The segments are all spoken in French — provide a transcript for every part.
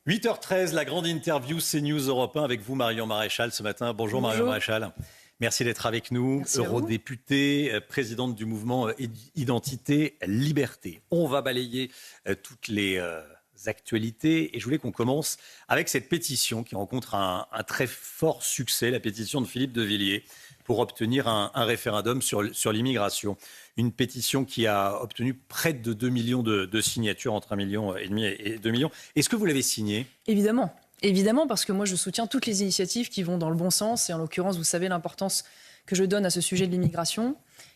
8h13, la grande interview CNews Europe 1 avec vous, Marion Maréchal, ce matin. Bonjour. Marion Maréchal. Merci d'être avec nous. Merci eurodéputée, présidente du mouvement Identité Liberté. On va balayer toutes les actualités et je voulais qu'on commence avec cette pétition qui rencontre un très fort succès, la pétition de Philippe de Villiers pour obtenir un référendum sur l'immigration. Une pétition qui a obtenu près de 2 millions de signatures, entre 1,5 million et 2 millions. Est-ce que vous l'avez signée ? Évidemment, parce que moi je soutiens toutes les initiatives qui vont dans le bon sens. Et en l'occurrence, vous savez l'importance que je donne à ce sujet de l'immigration.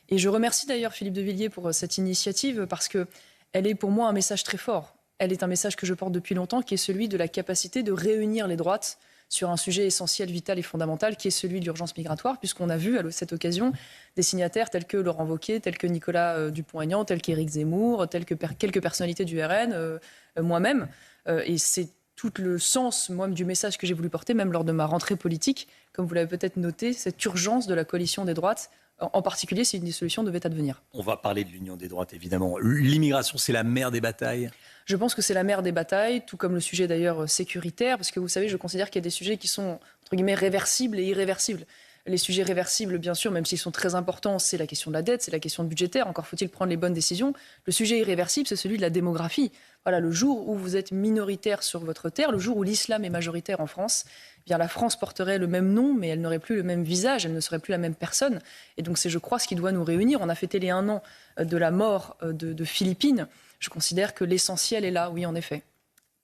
Et je remercie d'ailleurs Philippe de Villiers pour cette initiative parce qu'elle est pour moi un message très fort. Elle est un message que je porte depuis longtemps, qui est celui de la capacité de réunir les droites sur un sujet essentiel, vital et fondamental, qui est celui de l'urgence migratoire, puisqu'on a vu à cette occasion des signataires tels que Laurent Wauquiez, tels que Nicolas Dupont-Aignan, tels qu'Éric Zemmour, tels que quelques personnalités du RN, moi-même. Et c'est tout le sens du message que j'ai voulu porter, même lors de ma rentrée politique. Comme vous l'avez peut-être noté, cette urgence de la coalition des droites, en particulier si une dissolution devait advenir. On va parler de l'union des droites, évidemment. L'immigration, c'est la mère des batailles. Je pense que c'est la mère des batailles, tout comme le sujet d'ailleurs sécuritaire, parce que vous savez, je considère qu'il y a des sujets qui sont, entre guillemets, réversibles et irréversibles. Les sujets réversibles, bien sûr, même s'ils sont très importants, c'est la question de la dette, c'est la question budgétaire, encore faut-il prendre les bonnes décisions. Le sujet irréversible, c'est celui de la démographie. Voilà, le jour où vous êtes minoritaire sur votre terre, le jour où l'islam est majoritaire en France, eh bien la France porterait le même nom, mais elle n'aurait plus le même visage, elle ne serait plus la même personne. Et donc c'est, je crois, ce qui doit nous réunir. On a fêté les 1 an de la mort de Philippine. Je considère que l'essentiel est là, oui, en effet.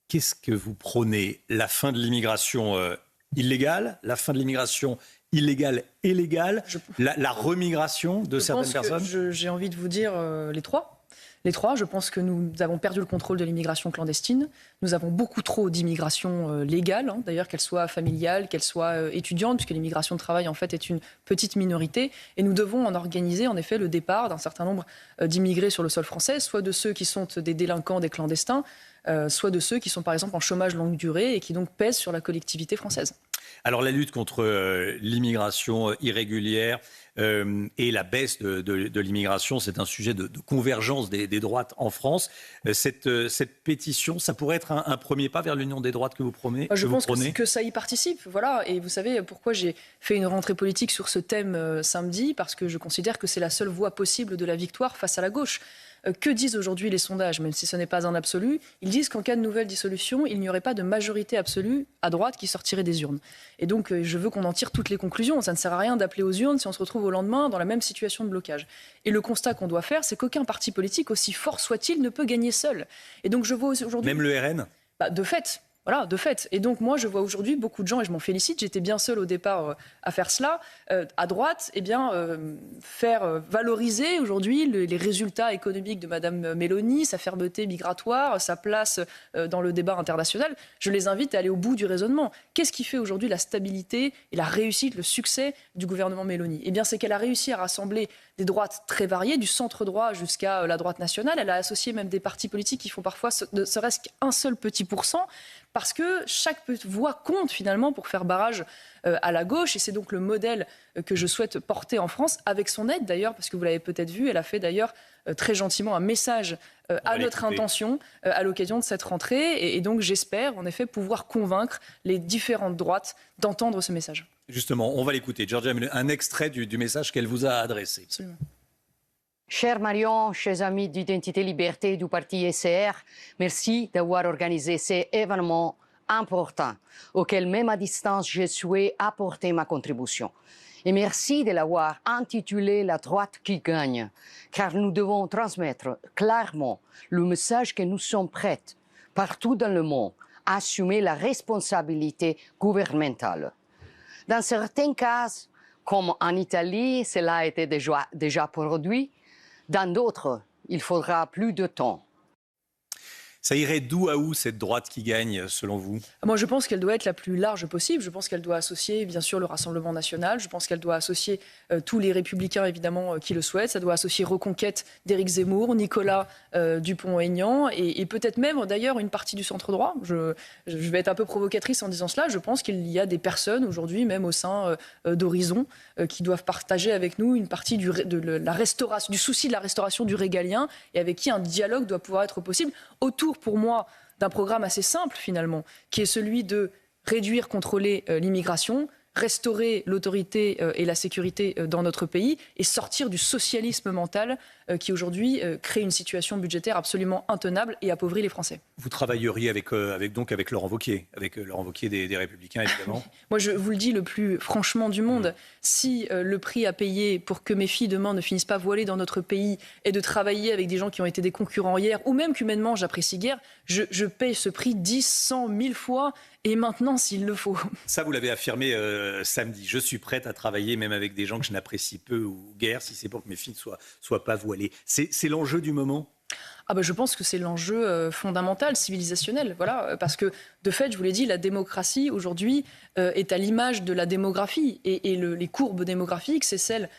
Qu'est-ce que vous prônez ? La fin de l'immigration illégale, la fin de l'immigration illégale et légale, la remigration de certaines personnes ? J'ai envie de vous dire les trois. Les trois, je pense que nous avons perdu le contrôle de l'immigration clandestine. Nous avons beaucoup trop d'immigration légale, d'ailleurs, qu'elle soit familiale, qu'elle soit étudiante, puisque l'immigration de travail, en fait, est une petite minorité. Et nous devons en organiser, en effet, le départ d'un certain nombre d'immigrés sur le sol français, soit de ceux qui sont des délinquants, des clandestins, soit de ceux qui sont, par exemple, en chômage longue durée et qui donc pèsent sur la collectivité française. Alors la lutte contre l'immigration irrégulière et la baisse de l'immigration, c'est un sujet de convergence des droites en France. Cette pétition, ça pourrait être un premier pas vers l'union des droites que vous prônez ? Je pense que ça y participe. Voilà. Et vous savez pourquoi j'ai fait une rentrée politique sur ce thème samedi ? Parce que je considère que c'est la seule voie possible de la victoire face à la gauche. Que disent aujourd'hui les sondages, même si ce n'est pas un absolu ? Ils disent qu'en cas de nouvelle dissolution, il n'y aurait pas de majorité absolue à droite qui sortirait des urnes. Et donc, je veux qu'on en tire toutes les conclusions. Ça ne sert à rien d'appeler aux urnes si on se retrouve au lendemain dans la même situation de blocage. Et le constat qu'on doit faire, c'est qu'aucun parti politique, aussi fort soit-il, ne peut gagner seul. Et donc, je vois aujourd'hui... Même le RN ? De fait. Voilà, de fait. Et donc, moi, je vois aujourd'hui beaucoup de gens, et je m'en félicite, j'étais bien seule au départ à faire cela, à droite, faire valoriser aujourd'hui les résultats économiques de Mme Meloni, sa fermeté migratoire, sa place dans le débat international. Je les invite à aller au bout du raisonnement. Qu'est-ce qui fait aujourd'hui la stabilité et la réussite, le succès du gouvernement Meloni ? Eh bien, c'est qu'elle a réussi à rassembler des droites très variées, du centre-droit jusqu'à la droite nationale. Elle a associé même des partis politiques qui font parfois ne serait-ce qu'un seul petit pourcent, parce que chaque voix compte finalement pour faire barrage à la gauche. Et c'est donc le modèle que je souhaite porter en France, avec son aide d'ailleurs, parce que vous l'avez peut-être vu, elle a fait d'ailleurs très gentiment un message à notre intention à l'occasion de cette rentrée. Et donc j'espère en effet pouvoir convaincre les différentes droites d'entendre ce message. Justement, on va l'écouter. Giorgia Meloni, un extrait du message qu'elle vous a adressé. Absolument. Cher Marion, chers amis d'Identité Liberté du parti SR, merci d'avoir organisé ces événements importants auxquels, même à distance, je souhaite apporter ma contribution. Et merci de l'avoir intitulé La droite qui gagne, car nous devons transmettre clairement le message que nous sommes prêts, partout dans le monde, à assumer la responsabilité gouvernementale. Dans certains cas, comme en Italie, cela a été déjà produit. Dans d'autres, il faudra plus de temps. Ça irait d'où à où cette droite qui gagne, selon vous ? Moi, je pense qu'elle doit être la plus large possible. Je pense qu'elle doit associer, bien sûr, le Rassemblement national. Je pense qu'elle doit associer tous les républicains, évidemment, qui le souhaitent. Ça doit associer Reconquête d'Éric Zemmour, Nicolas Dupont-Aignan et peut-être même, d'ailleurs, une partie du centre-droit. Je vais être un peu provocatrice en disant cela. Je pense qu'il y a des personnes, aujourd'hui, même au sein d'Horizon, qui doivent partager avec nous une partie du souci de la restauration du régalien et avec qui un dialogue doit pouvoir être possible autour, pour moi, d'un programme assez simple finalement, qui est celui de réduire, contrôler l'immigration, restaurer l'autorité et la sécurité dans notre pays et sortir du socialisme mental qui aujourd'hui crée une situation budgétaire absolument intenable et appauvrit les Français. Vous travailleriez avec Laurent Wauquiez, des Républicains évidemment. Moi je vous le dis le plus franchement du monde, si le prix à payer pour que mes filles demain ne finissent pas voilées dans notre pays est de travailler avec des gens qui ont été des concurrents hier, ou même qu'humainement j'apprécie guère, je paye ce prix 10, 100, 1000 fois et maintenant s'il le faut. Ça vous l'avez affirmé samedi, je suis prête à travailler même avec des gens que je n'apprécie peu ou guère si c'est pour que mes filles ne soient pas voilées. C'est l'enjeu du moment ? Je pense que c'est l'enjeu fondamental, civilisationnel. Voilà, parce que, de fait, je vous l'ai dit, la démocratie, aujourd'hui, est à l'image de la démographie. Et les courbes démographiques, c'est celle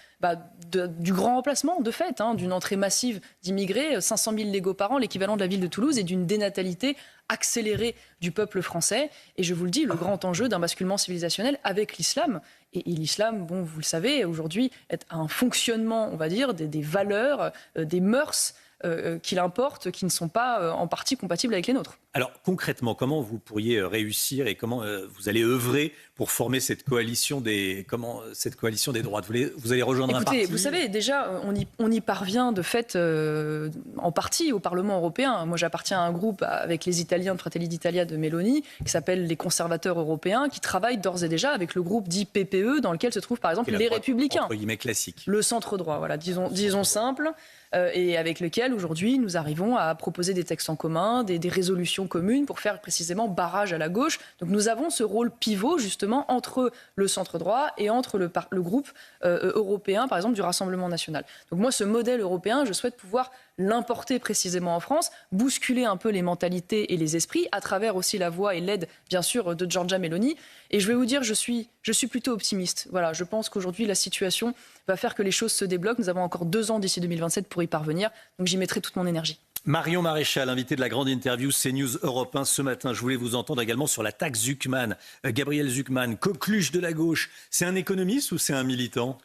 du grand remplacement, de fait, d'une entrée massive d'immigrés, 500 000 légaux par an, l'équivalent de la ville de Toulouse, et d'une dénatalité accélérée du peuple français. Et je vous le dis, le grand enjeu d'un basculement civilisationnel avec l'islam. Et l'islam, vous le savez, aujourd'hui, est un fonctionnement, on va dire, des valeurs, des mœurs qu'il importe, qui ne sont pas en partie compatibles avec les nôtres. Alors concrètement, comment vous pourriez réussir et comment vous allez œuvrer pour former cette coalition des droites ? Vous allez rejoindre un parti ? Vous savez, déjà, on y parvient de fait en partie au Parlement européen. Moi, j'appartiens à un groupe avec les Italiens de Fratelli d'Italia de Meloni, qui s'appelle les conservateurs européens, qui travaillent d'ores et déjà avec le groupe dit PPE, dans lequel se trouvent par exemple les Républicains. Entre guillemets classique. Le centre-droit, voilà, disons simple. Et avec lequel, aujourd'hui, nous arrivons à proposer des textes en commun, des résolutions communes pour faire précisément barrage à la gauche. Donc nous avons ce rôle pivot, justement, entre le centre-droit et entre le groupe européen, par exemple, du Rassemblement national. Donc moi, ce modèle européen, je souhaite pouvoir l'importer précisément en France, bousculer un peu les mentalités et les esprits, à travers aussi la voix et l'aide, bien sûr, de Giorgia Meloni. Et je vais vous dire, je suis plutôt optimiste. Voilà, je pense qu'aujourd'hui, la situation va faire que les choses se débloquent. Nous avons encore 2 ans d'ici 2027 pour y parvenir. Donc j'y mettrai toute mon énergie. Marion Maréchal, invitée de la grande interview CNews Europe 1 ce matin. Je voulais vous entendre également sur la taxe Zucman. Gabriel Zucman, coqueluche de la gauche, c'est un économiste ou c'est un militant ?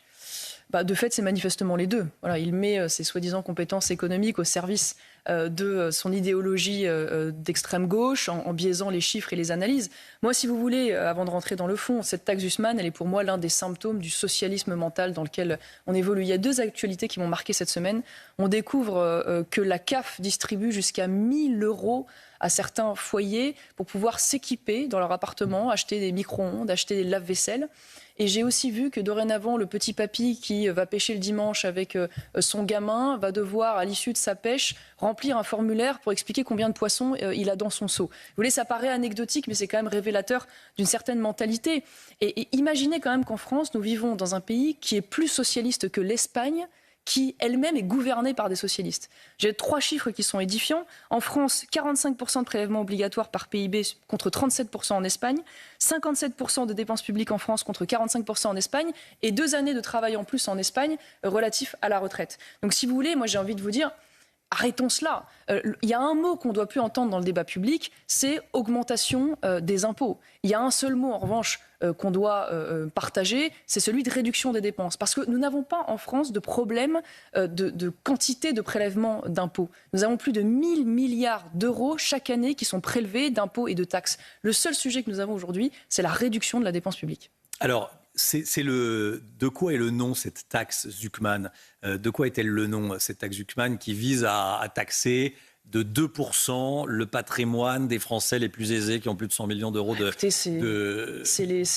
De fait, c'est manifestement les deux. Voilà, il met ses soi-disant compétences économiques au service de son idéologie d'extrême gauche, en biaisant les chiffres et les analyses. Moi, si vous voulez, avant de rentrer dans le fond, cette taxe Zucman, elle est pour moi l'un des symptômes du socialisme mental dans lequel on évolue. Il y a 2 actualités qui m'ont marqué cette semaine. On découvre que la CAF distribue jusqu'à 1 000 € à certains foyers pour pouvoir s'équiper dans leur appartement, acheter des micro-ondes, acheter des lave-vaisselle. Et j'ai aussi vu que dorénavant, le petit papy qui va pêcher le dimanche avec son gamin va devoir, à l'issue de sa pêche, remplir un formulaire pour expliquer combien de poissons il a dans son seau. Vous voyez, ça paraît anecdotique, mais c'est quand même révélateur d'une certaine mentalité. Et imaginez quand même qu'en France, nous vivons dans un pays qui est plus socialiste que l'Espagne, qui elle-même est gouvernée par des socialistes. J'ai 3 chiffres qui sont édifiants. En France, 45% de prélèvements obligatoires par PIB contre 37% en Espagne, 57% de dépenses publiques en France contre 45% en Espagne, et 2 années de travail en plus en Espagne relatif à la retraite. Donc si vous voulez, moi j'ai envie de vous dire, arrêtons cela. Il y a un mot qu'on ne doit plus entendre dans le débat public, c'est augmentation des impôts. Il y a un seul mot, en revanche, qu'on doit partager, c'est celui de réduction des dépenses. Parce que nous n'avons pas en France de problème de quantité de prélèvements d'impôts. Nous avons plus de 1 000 milliards d'euros chaque année qui sont prélevés d'impôts et de taxes. Le seul sujet que nous avons aujourd'hui, c'est la réduction de la dépense publique. Alors, de quoi est le nom, cette taxe Zucman ? De quoi est-elle le nom, cette taxe Zucman, qui vise à taxer de 2% le patrimoine des Français les plus aisés qui ont plus de 100 millions d'euros de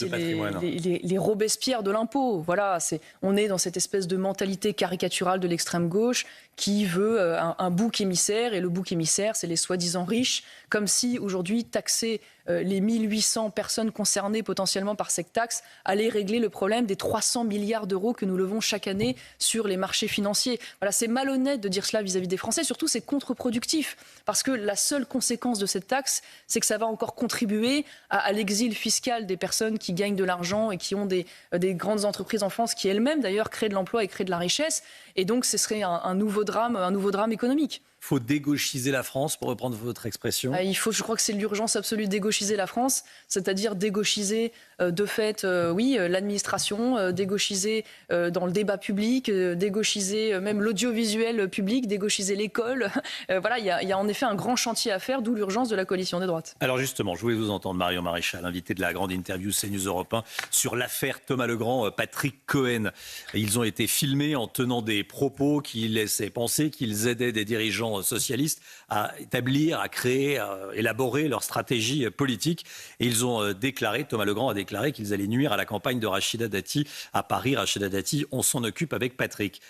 patrimoine. Les Robespierre de l'impôt. Voilà, on est dans cette espèce de mentalité caricaturale de l'extrême gauche qui veut un bouc émissaire, et le bouc émissaire, c'est les soi-disant riches, comme si aujourd'hui taxer les 1800 personnes concernées potentiellement par cette taxe allait régler le problème des 300 milliards d'euros que nous levons chaque année sur les marchés financiers. Voilà, c'est malhonnête de dire cela vis-à-vis des Français, surtout c'est contre-productif, parce que la seule conséquence de cette taxe, c'est que ça va encore contribuer à l'exil fiscal des personnes qui gagnent de l'argent et qui ont des grandes entreprises en France qui elles-mêmes d'ailleurs créent de l'emploi et créent de la richesse, et donc ce serait un nouveau drame économique. faut dégauchiser la France, pour reprendre votre expression? Je crois que c'est l'urgence absolue, dégauchiser la France, c'est-à-dire dégauchiser de fait, l'administration, dégauchiser dans le débat public, dégauchiser même l'audiovisuel public, dégauchiser l'école. Voilà, il y a en effet un grand chantier à faire, d'où l'urgence de la coalition des droites. Alors justement, je voulais vous entendre, Marion Maréchal, invité de la grande interview CNews Europe 1 sur l'affaire Thomas Legrand, Patrick Cohen. Ils ont été filmés en tenant des propos qui laissaient penser qu'ils aidaient des dirigeants socialistes à établir, à créer, à élaborer leur stratégie politique. Et ils ont déclaré, Thomas Legrand a déclaré qu'ils allaient nuire à la campagne de Rachida Dati à Paris. Rachida Dati, on s'en occupe avec Patrick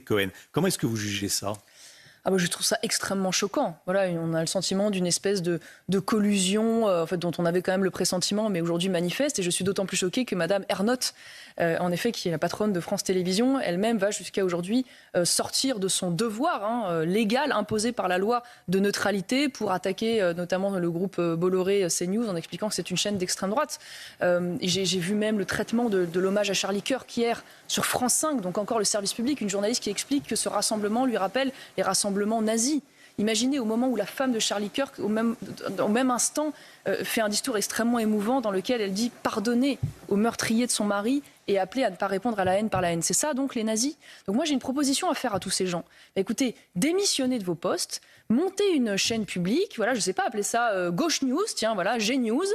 Cohen. Comment est-ce que vous jugez ça ? Je trouve ça extrêmement choquant. Voilà, on a le sentiment d'une espèce de collusion dont on avait quand même le pressentiment, mais aujourd'hui manifeste. Et je suis d'autant plus choquée que Madame Ernotte, en effet, qui est la patronne de France Télévisions, elle-même va jusqu'à aujourd'hui sortir de son devoir légal imposé par la loi de neutralité pour attaquer notamment le groupe Bolloré CNews en expliquant que c'est une chaîne d'extrême droite. J'ai vu même le traitement de l'hommage à Charlie Kirk hier sur France 5, donc encore le service public, une journaliste qui explique que ce rassemblement lui rappelle les rassemblements nazis. Imaginez au moment où la femme de Charlie Kirk, au même instant, fait un discours extrêmement émouvant dans lequel elle dit pardonner au meurtrier de son mari et appeler à ne pas répondre à la haine par la haine. C'est ça donc les nazis. Donc moi j'ai une proposition à faire à tous ces gens. Écoutez, démissionnez de vos postes, montez une chaîne publique, voilà, je ne sais pas, appelez ça Gauche News, tiens, voilà, G-News.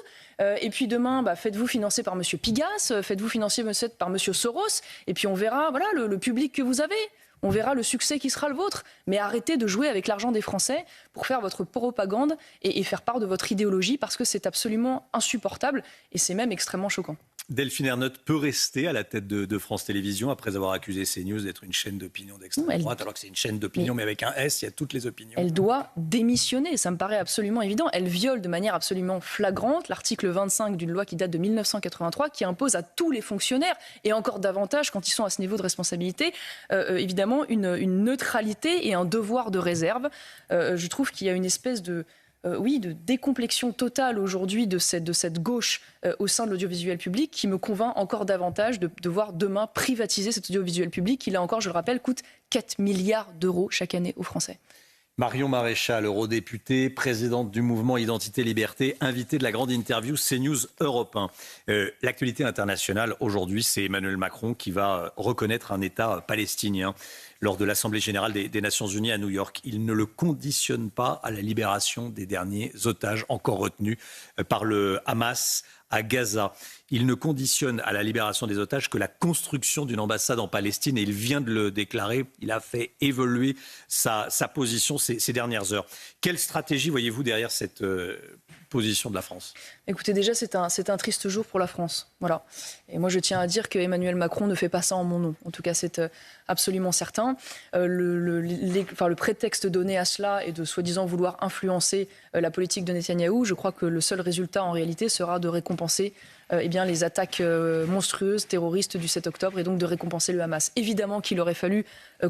Et puis demain, faites-vous financer par Monsieur Pigasse, faites-vous financer par Monsieur Soros, et puis on verra voilà, le public que vous avez. On verra le succès qui sera le vôtre. Mais arrêtez de jouer avec l'argent des Français pour faire votre propagande et faire part de votre idéologie parce que c'est absolument insupportable et c'est même extrêmement choquant. Delphine Ernotte peut rester à la tête de France Télévisions après avoir accusé CNews d'être une chaîne d'opinion d'extrême droite, alors que c'est une chaîne d'opinion, mais avec un S, il y a toutes les opinions. Elle doit démissionner, ça me paraît absolument évident. Elle viole de manière absolument flagrante l'article 25 d'une loi qui date de 1983, qui impose à tous les fonctionnaires, et encore davantage quand ils sont à ce niveau de responsabilité, évidemment une neutralité et un devoir de réserve. Je trouve qu'il y a une espèce de décomplexion totale aujourd'hui de cette gauche au sein de l'audiovisuel public qui me convainc encore davantage de devoir demain privatiser cet audiovisuel public qui, là encore, je le rappelle, coûte 4 milliards d'euros chaque année aux Français. Marion Maréchal, eurodéputée, présidente du mouvement Identité Liberté, invitée de la grande interview CNews Europe 1. L'actualité internationale aujourd'hui, c'est Emmanuel Macron qui va reconnaître un État palestinien lors de l'Assemblée générale des Nations unies à New York. Il ne le conditionne pas à la libération des derniers otages encore retenus par le Hamas à Gaza. Il ne conditionne à la libération des otages que la construction d'une ambassade en Palestine, et il vient de le déclarer. Il a fait évoluer sa position ces dernières heures. Quelle stratégie voyez-vous derrière cette position de la France ? Écoutez, déjà, c'est un triste jour pour la France. Voilà. Et moi, je tiens à dire qu'Emmanuel Macron ne fait pas ça en mon nom. En tout cas, c'est absolument certain. Le prétexte donné à cela est de soi-disant vouloir influencer la politique de Netanyahou. Je crois que le seul résultat, en réalité, sera de récompenser les attaques monstrueuses, terroristes du 7 octobre et donc de récompenser le Hamas. Évidemment qu'il aurait fallu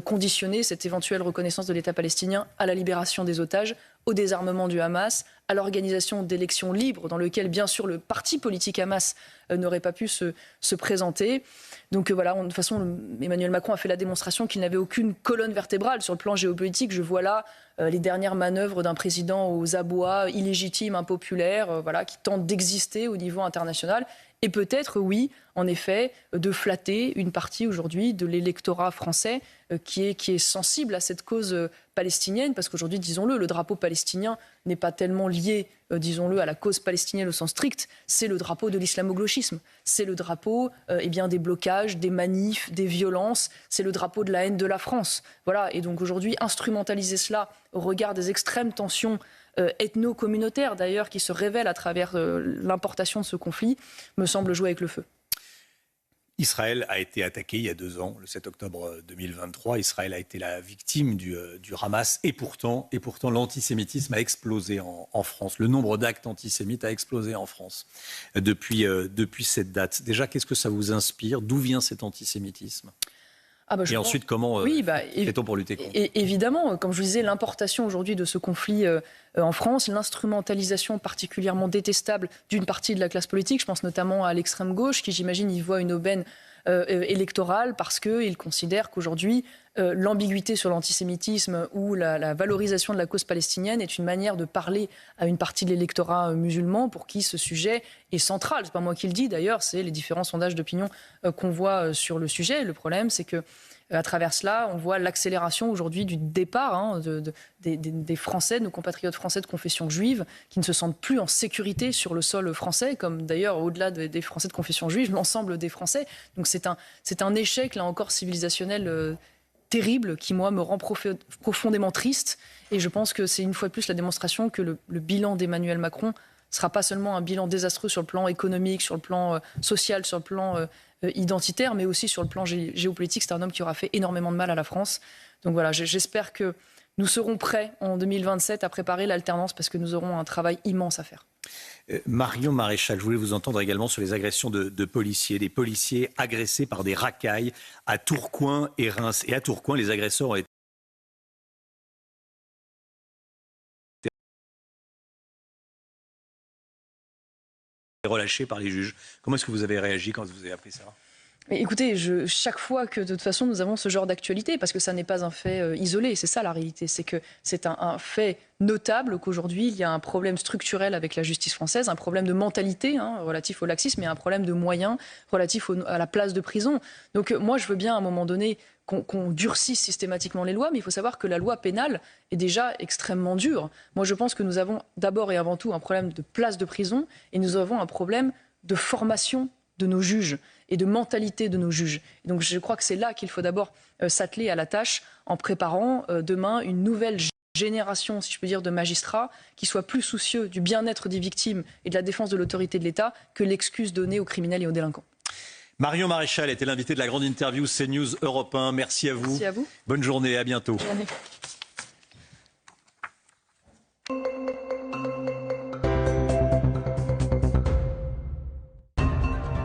conditionner cette éventuelle reconnaissance de l'État palestinien à la libération des otages, au désarmement du Hamas, à l'organisation d'élections libres dans lesquelles, bien sûr, le parti politique Hamas n'aurait pas pu se présenter. Donc voilà, de toute façon, Emmanuel Macron a fait la démonstration qu'il n'avait aucune colonne vertébrale sur le plan géopolitique. Je vois là les dernières manœuvres d'un président aux abois illégitimes, impopulaires, qui tente d'exister au niveau international. Et peut-être, oui, en effet, de flatter une partie aujourd'hui de l'électorat français qui est sensible à cette cause palestinienne, parce qu'aujourd'hui, disons-le, le drapeau palestinien n'est pas tellement lié, disons-le, à la cause palestinienne au sens strict, c'est le drapeau de l'islamo-gauchisme, c'est le drapeau des blocages, des manifs, des violences, c'est le drapeau de la haine de la France. Voilà, et donc aujourd'hui, instrumentaliser cela au regard des extrêmes tensions ethno-communautaires d'ailleurs qui se révèlent à travers l'importation de ce conflit, me semble jouer avec le feu. Israël a été attaqué il y a 2 ans, le 7 octobre 2023. Israël a été la victime du Hamas et pourtant l'antisémitisme a explosé en France. Le nombre d'actes antisémites a explosé en France depuis cette date. Déjà, qu'est-ce que ça vous inspire ? D'où vient cet antisémitisme ? Et ensuite, comment fait-on pour lutter contre ? Évidemment, comme je vous disais, l'importation aujourd'hui de ce conflit en France, l'instrumentalisation particulièrement détestable d'une partie de la classe politique, je pense notamment à l'extrême gauche, qui j'imagine y voit une aubaine électorale parce qu'il considère qu'aujourd'hui, l'ambiguïté sur l'antisémitisme ou la valorisation de la cause palestinienne est une manière de parler à une partie de l'électorat musulman pour qui ce sujet est central. C'est pas moi qui le dis d'ailleurs, c'est les différents sondages d'opinion qu'on voit sur le sujet. Le problème, c'est que à travers cela, on voit l'accélération aujourd'hui du départ des Français, de nos compatriotes français de confession juive, qui ne se sentent plus en sécurité sur le sol français, comme d'ailleurs au-delà des Français de confession juive, l'ensemble des Français. Donc c'est un échec, là encore, civilisationnel terrible qui, moi, me rend profondément triste. Et je pense que c'est une fois de plus la démonstration que le bilan d'Emmanuel Macron ne sera pas seulement un bilan désastreux sur le plan économique, sur le plan social, sur le plan identitaire, mais aussi sur le plan géopolitique. C'est un homme qui aura fait énormément de mal à la France. Donc voilà, j'espère que nous serons prêts en 2027 à préparer l'alternance parce que nous aurons un travail immense à faire. Marion Maréchal, je voulais vous entendre également sur les agressions de policiers, des policiers agressés par des racailles à Tourcoing et Reims. Et à Tourcoing, les agresseurs ont été relâchés par les juges. Comment est-ce que vous avez réagi quand vous avez appris ça ? Mais écoutez, chaque fois que de toute façon nous avons ce genre d'actualité, parce que ça n'est pas un fait isolé, c'est ça la réalité, c'est que c'est un fait notable qu'aujourd'hui il y a un problème structurel avec la justice française, un problème de mentalité relatif au laxisme et un problème de moyens relatif à la place de prison. Donc moi je veux bien à un moment donné qu'on durcisse systématiquement les lois, mais il faut savoir que la loi pénale est déjà extrêmement dure. Moi je pense que nous avons d'abord et avant tout un problème de place de prison et nous avons un problème de formation de nos juges et de mentalité de nos juges. Et donc je crois que c'est là qu'il faut d'abord s'atteler à la tâche en préparant demain une nouvelle génération, si je peux dire, de magistrats qui soient plus soucieux du bien-être des victimes et de la défense de l'autorité de l'État que l'excuse donnée aux criminels et aux délinquants. Marion Maréchal était l'invitée de la grande interview CNews Europe 1. Merci à vous. Merci à vous. Bonne journée et à bientôt. Bonne journée.